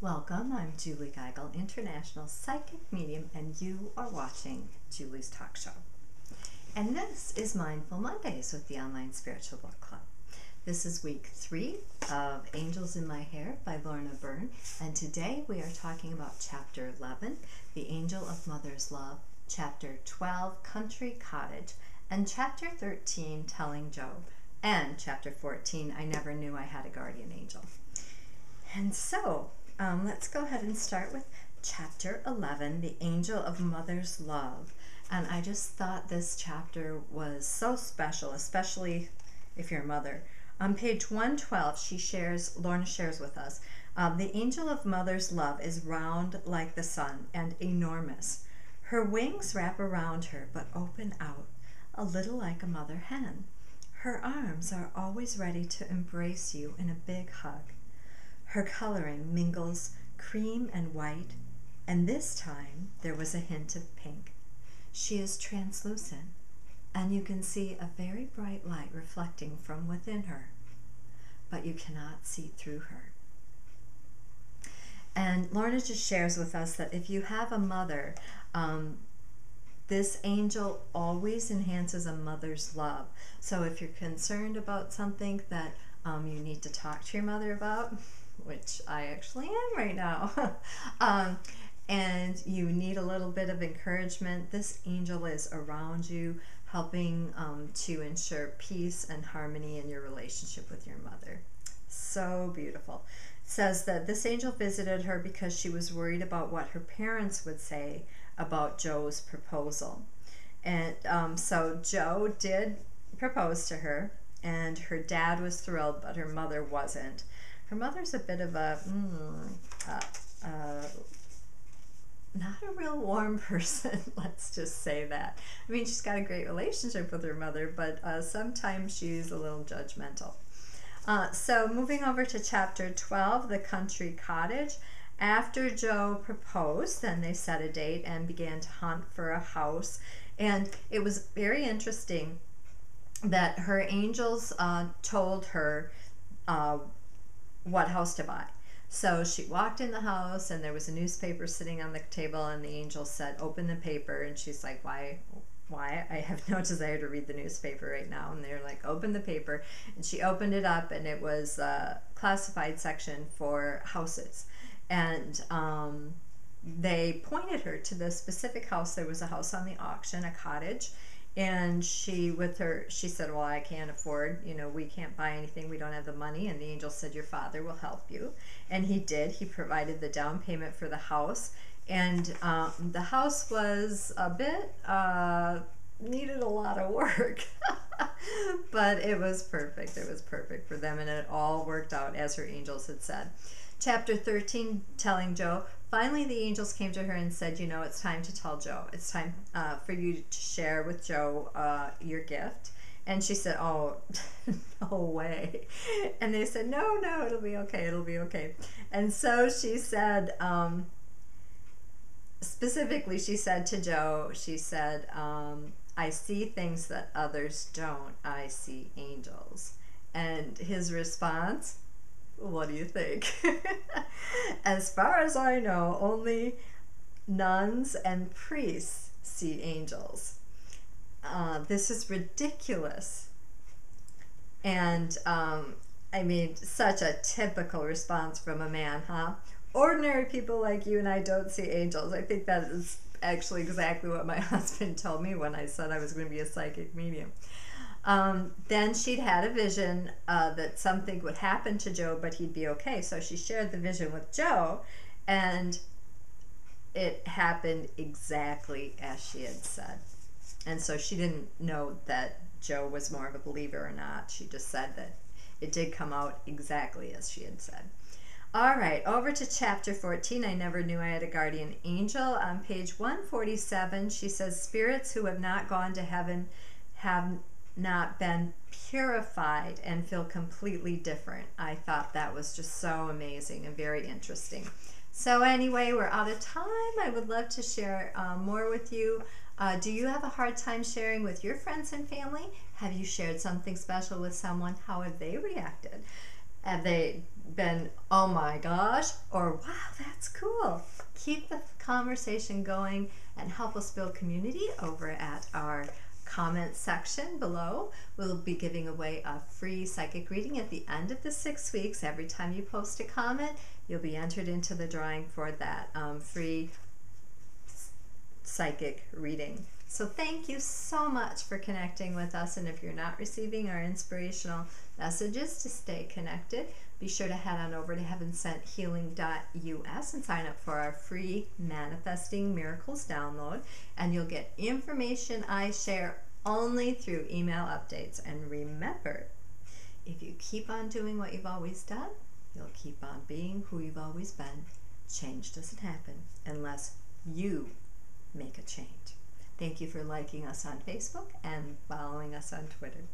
Welcome, I'm Julie Geigel, International Psychic Medium, and you are watching Julie's Talk Show. And this is Mindful Mondays with the Online Spiritual Book Club. This is week 3 of Angels in My Hair by Lorna Byrne, and today we are talking about Chapter 11, The Angel of Mother's Love, Chapter 12, Country Cottage, and Chapter 13, Telling Joe, and Chapter 14, I Never Knew I Had a Guardian Angel. And so, let's go ahead and start with Chapter 11, The Angel of Mother's Love. And I just thought this chapter was so special, especially if you're a mother. On page 112, Lorna shares with us, the angel of mother's love is round like the sun and enormous. Her wings wrap around her but open out, a little like a mother hen. Her arms are always ready to embrace you in a big hug. Her coloring mingles cream and white, and this time there was a hint of pink. She is translucent, and you can see a very bright light reflecting from within her, but you cannot see through her. And Lorna just shares with us that if you have a mother, this angel always enhances a mother's love. So if you're concerned about something that you need to talk to your mother about, which I actually am right now, and you need a little bit of encouragement, this angel is around you, helping to ensure peace and harmony in your relationship with your mother. So beautiful. It says that this angel visited her because she was worried about what her parents would say about Joe's proposal. And so Joe did propose to her, and her dad was thrilled, but her mother wasn't. Her mother's a bit of a not a real warm person, let's just say that. I mean, she's got a great relationship with her mother, but sometimes she's a little judgmental. So moving over to Chapter 12, The Country Cottage. After Joe proposed, then they set a date and began to hunt for a house. And it was very interesting that her angels told her what house to buy. So she walked in the house and there was a newspaper sitting on the table, and the angel said, open the paper. And she's like, why? I have no desire to read the newspaper right now. And they're like, open the paper. And she opened it up, and it was a classified section for houses. And they pointed her to the specific house. There was a house on the auction, a cottage. And she said, well, I can't afford, we can't buy anything. We don't have the money. And the angel said, your father will help you. And he did. He provided the down payment for the house. And the house was a bit, needed a lot of work. But it was perfect. It was perfect for them. And it all worked out as her angels had said. Chapter 13, Telling Joe. Finally, the angels came to her and said, it's time to tell Joe. It's time for you to share with Joe your gift. And she said, oh, no way. And they said, no, it'll be okay. It'll be okay. And so she said, specifically, she said to Joe, she said, I see things that others don't. I see angels. And his response, what do you think? As far as I know, only nuns and priests see angels. This is ridiculous. And I mean, such a typical response from a man, huh? Ordinary people like you and I don't see angels. I think that is actually exactly what my husband told me when I said I was going to be a psychic medium. Then she'd had a vision that something would happen to Joe, but he'd be okay. So she shared the vision with Joe, and it happened exactly as she had said. And so she didn't know that Joe was more of a believer or not. She just said that it did come out exactly as she had said. All right, over to Chapter 14, I Never Knew I Had a Guardian Angel. On page 147, she says, spirits who have not gone to heaven have not been purified and feel completely different. I thought that was just so amazing and very interesting. So anyway, we're out of time. I would love to share more with you. Do you have a hard time sharing with your friends and family? Have you shared something special with someone? How have they reacted? Have they been, oh my gosh, or wow, that's cool. Keep the conversation going and help us build community over at our comment section below. We'll be giving away a free psychic reading at the end of the 6 weeks. Every time you post a comment, you'll be entered into the drawing for that free psychic reading. So thank you so much for connecting with us, and if you're not receiving our inspirational messages to stay connected, be sure to head on over to heavensenthealing.us and sign up for our free Manifesting Miracles download, and you'll get information I share only through email updates. And remember, if you keep on doing what you've always done, you'll keep on being who you've always been. Change doesn't happen unless you make a change. Thank you for liking us on Facebook and following us on Twitter.